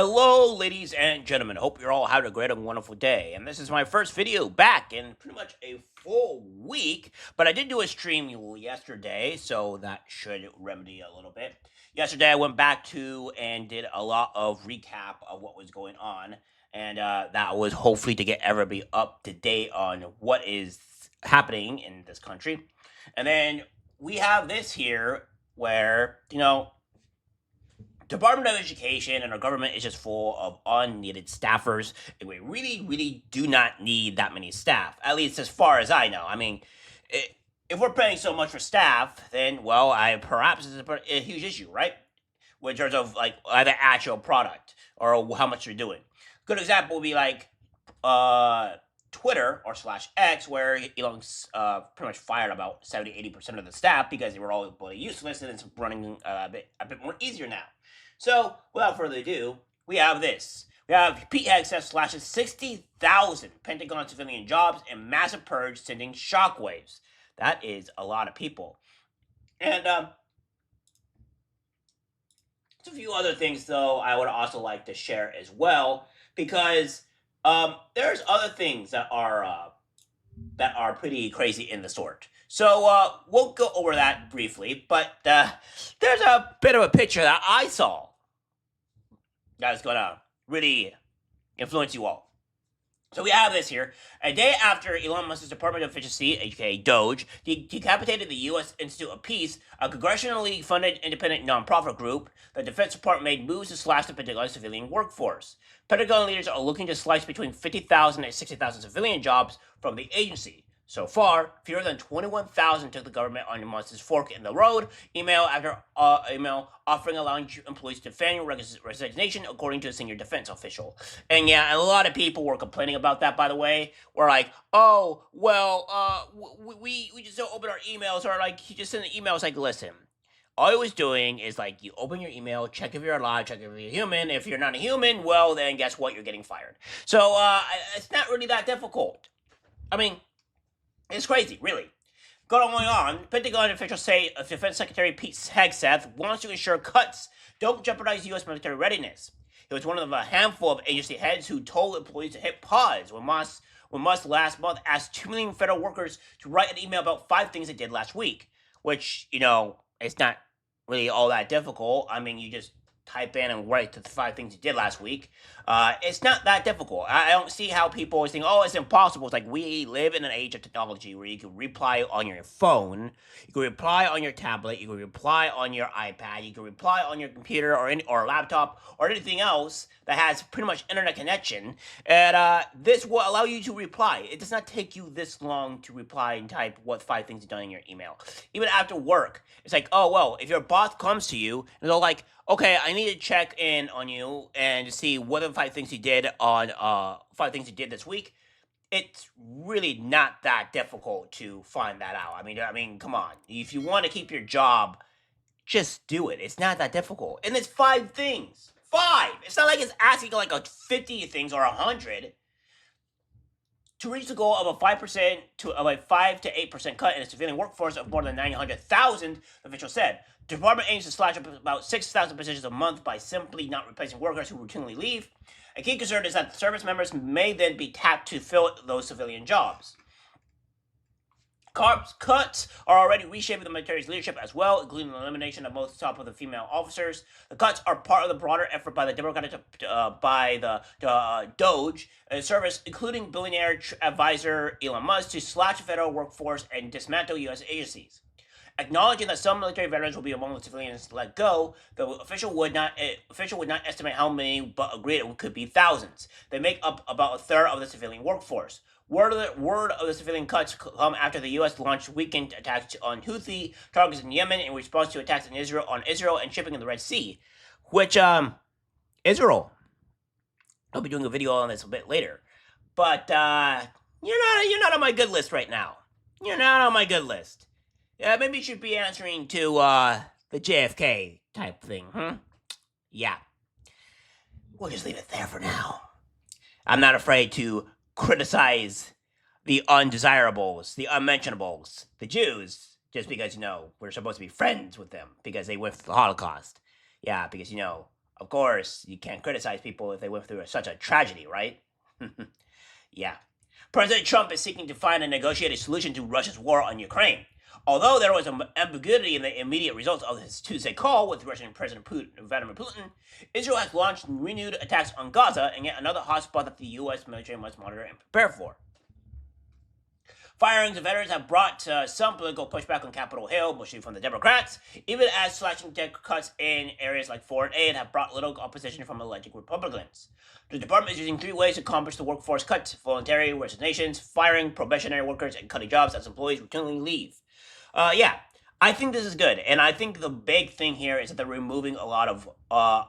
Hello, ladies and gentlemen. Hope you're all having a great and wonderful day. And this is my first video back in pretty much a full week. But I did do a stream yesterday, so that should remedy a little bit. Yesterday, I went back to and did a lot of recap of what was going on. And that was hopefully to get everybody up to date on what is happening in this country. And then we have this here where, Department of Education and our government is just full of unneeded staffers, and we really, really do not need that many staff. At least as far as I know. I mean, if we're paying so much for staff, then perhaps it's a huge issue, right? In terms of like either actual product or how much you're doing. Good example would be like Twitter or /X, where Elon's pretty much fired about 70-80% of the staff because they were all useless, and it's running a bit more easier now. So, without further ado, we have this. We have Pete Hegseth slashes 60,000 Pentagon civilian jobs and massive purge sending shockwaves. That is a lot of people. And there's a few other things, though, I would also like to share as well, because there's other things that are pretty crazy in the sort. So we'll go over that briefly, but there's a bit of a picture that I saw that's gonna really influence you all. So we have this here. A day after Elon Musk's Department of Efficiency, aka Doge, decapitated the U.S. Institute of Peace, a congressionally funded independent nonprofit group, the Defense Department made moves to slash the Pentagon civilian workforce. Pentagon leaders are looking to slice between 50,000 and 60,000 civilian jobs from the agency. So far, fewer than 21,000 took the government on Musk's fork in the road, email after email offering allowing employees to fan resignation, according to a senior defense official. And yeah, a lot of people were complaining about that, by the way. We're like, oh, well, we just don't open our emails, or like, you just send an email. It's like, listen, all I was doing is like, you open your email, check if you're alive, check if you're human. If you're not a human, well, then guess what? You're getting fired. So it's not really that difficult. I mean, it's crazy, really. Going on, Pentagon officials say Defense Secretary Pete Hegseth wants to ensure cuts don't jeopardize U.S. military readiness. He was one of a handful of agency heads who told employees to hit pause when Musk last month asked 2 million federal workers to write an email about 5 things they did last week, which, it's not really all that difficult. I mean, you just type in and write the 5 things you did last week. It's not that difficult. I don't see how people always think, oh, it's impossible. It's like, we live in an age of technology where you can reply on your phone, you can reply on your tablet, you can reply on your iPad, you can reply on your computer or laptop or anything else that has pretty much internet connection, and this will allow you to reply. It does not take you this long to reply and type what 5 things you've done in your email. Even after work, it's like, oh, well, if your boss comes to you and they're like, okay, I need to check in on you and to see what are the 5 things you did on 5 things you did this week. It's really not that difficult to find that out. I mean, come on. If you want to keep your job, just do it. It's not that difficult. And it's 5 things. 5. It's not like it's asking like 50 things or 100. To reach the goal of a 5% to a 5 to 8% cut in the civilian workforce of more than 900,000, the official said. The department aims to slash up about 6,000 positions a month by simply not replacing workers who routinely leave. A key concern is that service members may then be tapped to fill those civilian jobs. Cuts are already reshaping the military's leadership as well, including the elimination of most top of the female officers. The cuts are part of the broader effort by the Democratic Doge service, including billionaire advisor Elon Musk, to slash the federal workforce and dismantle U.S. agencies. Acknowledging that some military veterans will be among the civilians let go, the official would not estimate how many, but agreed it could be thousands. They make up about a third of the civilian workforce. Word of the civilian cuts come after the U.S. launched weekend attacks on Houthi targets in Yemen in response to attacks in Israel and shipping in the Red Sea, which Israel. I'll be doing a video on this a bit later, but you're not on my good list right now. You're not on my good list. Yeah, maybe you should be answering to the JFK type thing, huh? Yeah. We'll just leave it there for now. I'm not afraid to criticize the undesirables, the unmentionables, the Jews, just because, we're supposed to be friends with them because they went through the Holocaust. Yeah, because, Of course, you can't criticize people if they went through such a tragedy, right? Yeah. President Trump is seeking to find a negotiated solution to Russia's war on Ukraine. Although there was an ambiguity in the immediate results of his Tuesday call with Russian President Vladimir Putin, Israel has launched renewed attacks on Gaza and yet another hotspot that the U.S. military must monitor and prepare for. Firings of veterans have brought some political pushback on Capitol Hill, mostly from the Democrats, even as slashing debt cuts in areas like foreign aid have brought little opposition from elected Republicans. The department is using 3 ways to accomplish the workforce cuts: voluntary resignations, firing probationary workers, and cutting jobs as employees routinely leave. Yeah, I think this is good, and I think the big thing here is that they're removing a lot of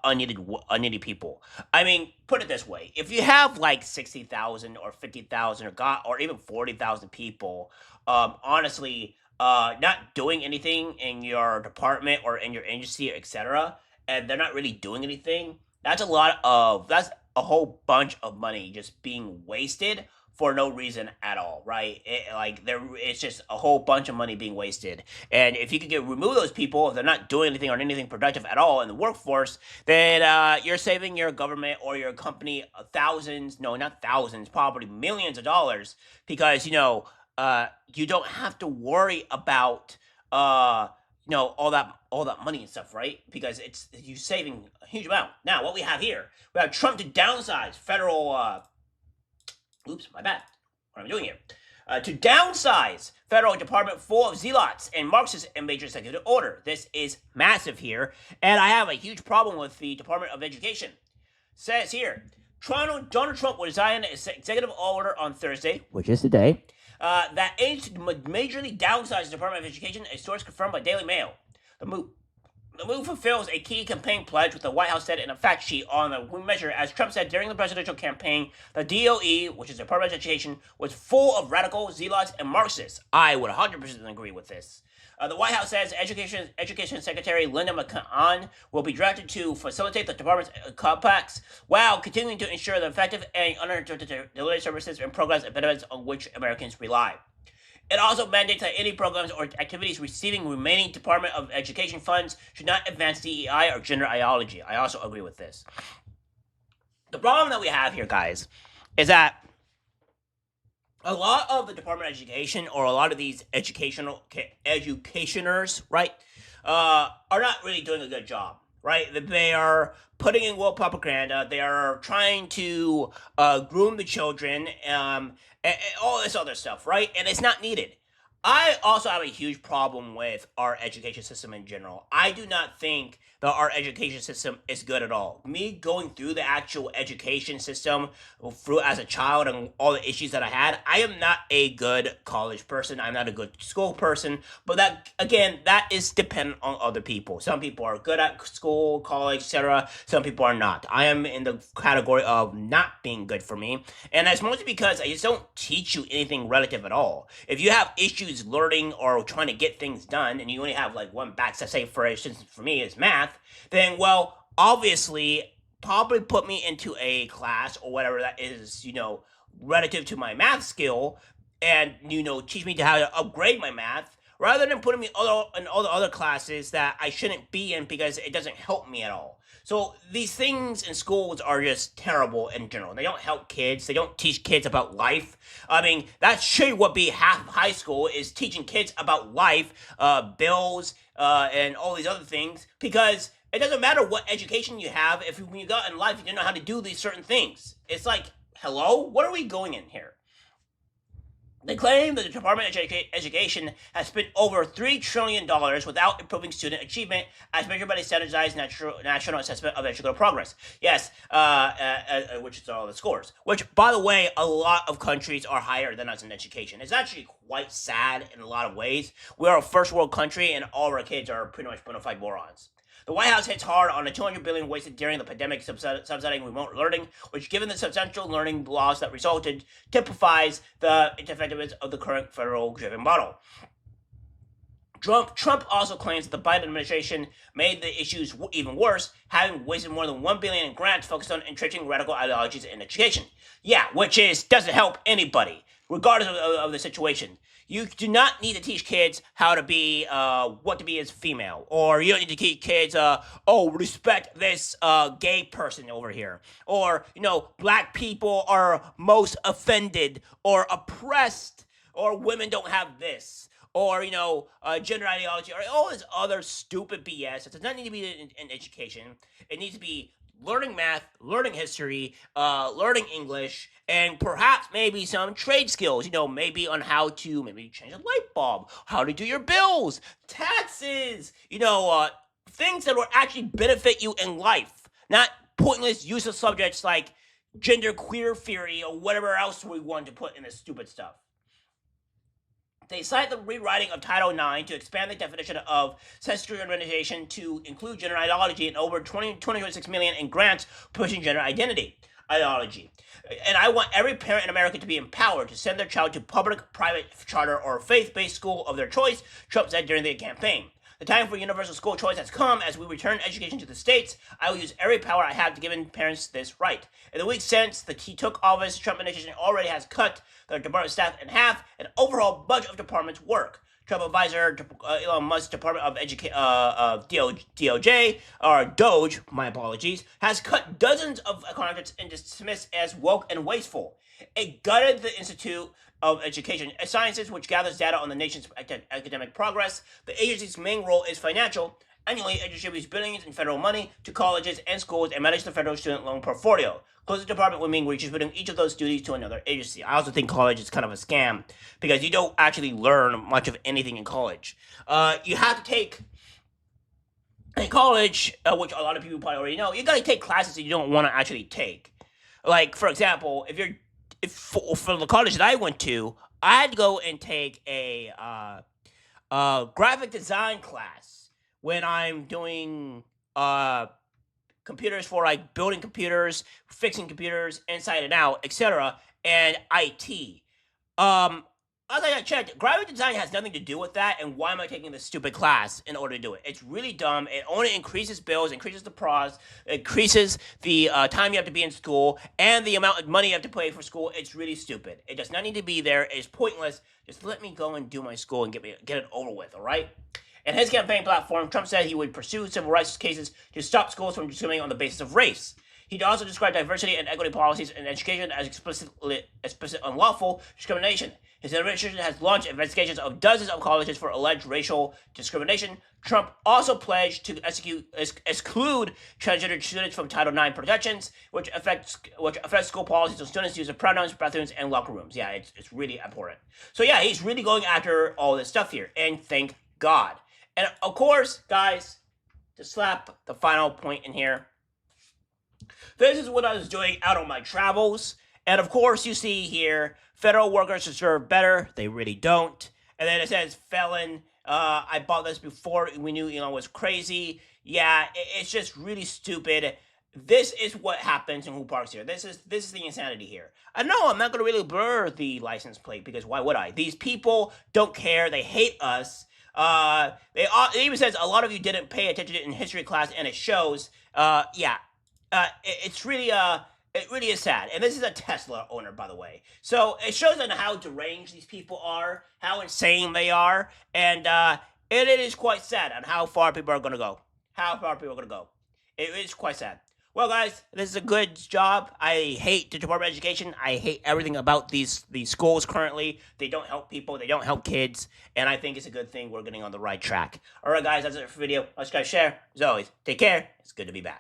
unneeded people. I mean, put it this way: if you have like 60,000 or 50,000 or even 40,000 people, honestly, not doing anything in your department or in your agency, etc., and they're not really doing anything, that's that's a whole bunch of money just being wasted for no reason at all, right? It's just a whole bunch of money being wasted. And if you could remove those people, if they're not doing anything or anything productive at all in the workforce, then you're saving your government or your company thousands, no, not thousands, probably millions of dollars, because you don't have to worry about all that money and stuff, right? Because you're saving a huge amount. Now, what we have here, we have Trump to downsize federal. Oops, my bad. What am I doing here? To downsize federal department full of zealots and Marxists in major executive order. This is massive here, and I have a huge problem with the Department of Education. Says here, Donald Trump will design an executive order on Thursday, which is today, that aims to majorly downsize the Department of Education, a source confirmed by Daily Mail. The move fulfills a key campaign pledge, with the White House said in a fact sheet on the measure. As Trump said during the presidential campaign, the DOE, which is the Department of Education, was full of radical zealots and Marxists. I would 100% agree with this. The White House says Education Secretary Linda McMahon will be directed to facilitate the department's compacts while continuing to ensure the effective and uninterrupted delivery services and programs and benefits on which Americans rely. It also mandates that any programs or activities receiving remaining Department of Education funds should not advance DEI or gender ideology. I also agree with this. The problem that we have here, guys, is that a lot of the Department of Education, or a lot of these educationers, right, are not really doing a good job, right? They are putting in woke propaganda. They are trying to groom the children, and all this other stuff, right? And it's not needed. I also have a huge problem with our education system in general. I do not think that our education system is good at all. Me going through the actual education system through as a child and all the issues that I had, I am not a good college person. I'm not a good school person. But that, again, that is dependent on other people. Some people are good at school, college, etc. Some people are not. I am in the category of not being good for me. And that's mostly because I just don't teach you anything relative at all. If you have issues learning or trying to get things done, and you only have like one back, say for instance for me is math, then well, obviously probably put me into a class or whatever that is, relative to my math skill, and teach me how to upgrade my math, rather than putting me in all the other classes that I shouldn't be in because it doesn't help me at all. So these things in schools are just terrible in general. They don't help kids. They don't teach kids about life. I mean, that should what be half of high school, is teaching kids about life, bills, and all these other things. Because it doesn't matter what education you have if when you go in life you don't know how to do these certain things. It's like, hello? What are we going in here? They claim that the Department of Education has spent over $3 trillion without improving student achievement, as measured by the standardized National Assessment of Educational Progress. Yes, which is all the scores. Which, by the way, a lot of countries are higher than us in education. It's actually quite sad in a lot of ways. We are a first world country, and all of our kids are pretty much bona fide morons. The White House hits hard on the $200 billion wasted during the pandemic subsidizing remote learning, which, given the substantial learning loss that resulted, typifies the ineffectiveness of the current federal-driven model. Trump also claims that the Biden administration made the issues even worse, having wasted more than $1 billion in grants focused on entrenching radical ideologies in education. Yeah, which doesn't help anybody, regardless of the situation. You do not need to teach kids how to be, what to be as female, or you don't need to teach kids, respect this gay person over here, or black people are most offended or oppressed, or women don't have this, or gender ideology, or all this other stupid BS. It does not need to be in education. It needs to be learning math, learning history, learning English, and perhaps maybe some trade skills. Maybe on how to maybe change a light bulb, how to do your bills, taxes. Things that will actually benefit you in life, not pointless, useless subjects like gender queer theory or whatever else we want to put in this stupid stuff. They cite the rewriting of Title IX to expand the definition of statutory organization to include gender ideology and over $26 million in grants pushing gender ideology. And I want every parent in America to be empowered to send their child to public, private, charter, or faith-based school of their choice, Trump said during the campaign. The time for universal school choice has come. As we return education to the states, I will use every power I have to give parents this right. In the weeks since he took office, Trump administration already has cut the department staff in half and overall budget of department's work. Trump advisor Elon Musk's Department of DOJ, or Doge, my apologies, has cut dozens of contracts and dismissed as woke and wasteful. It gutted the Institute of Education Sciences, which gathers data on the nation's academic progress. The agency's main role is financial. Annually, it distributes billions in federal money to colleges and schools and manages the federal student loan portfolio. Close the department would mean we're distributing each of those duties to another agency. I also think college is kind of a scam because you don't actually learn much of anything in college. You have to take in college, which a lot of people probably already know. You got to take classes that you don't want to actually take. Like, for example, for the college that I went to, I had to go and take a graphic design class when I'm doing computers for like building computers, fixing computers inside and out, etc., and IT. As I checked, graphic design has nothing to do with that, and why am I taking this stupid class in order to do it? It's really dumb. It only increases bills, increases the pros, increases the time you have to be in school, and the amount of money you have to pay for school. It's really stupid. It does not need to be there. It's pointless. Just let me go and do my school and get it over with, all right? In his campaign platform, Trump said he would pursue civil rights cases to stop schools from discriminating on the basis of race. He also described diversity and equity policies in education as explicit unlawful discrimination. His administration has launched investigations of dozens of colleges for alleged racial discrimination. Trump also pledged to exclude transgender students from Title IX protections, which affects school policies on students' use of pronouns, bathrooms, and locker rooms. Yeah, it's really important. So yeah, he's really going after all this stuff here, and thank God. And of course, guys, to slap the final point in here, this is what I was doing out on my travels. And of course, you see here, federal workers deserve better. They really don't. And then it says, felon. I bought this before we knew Elon was crazy. Yeah, it's just really stupid. This is what happens in who parks here. This is the insanity here. I know I'm not going to really blur the license plate because why would I? These people don't care. They hate us. It even says a lot of you didn't pay attention in history class, and it shows. It's really it really is sad. And this is a Tesla owner, by the way. So it shows on how deranged these people are, how insane they are, and it is quite sad on how far people are going to go. It is quite sad. Well, guys, this is a good job. I hate the Department of Education. I hate everything about these schools currently. They don't help people. They don't help kids. And I think it's a good thing we're getting on the right track. All right, guys, that's it for the video. Subscribe, share. As always, take care. It's good to be back.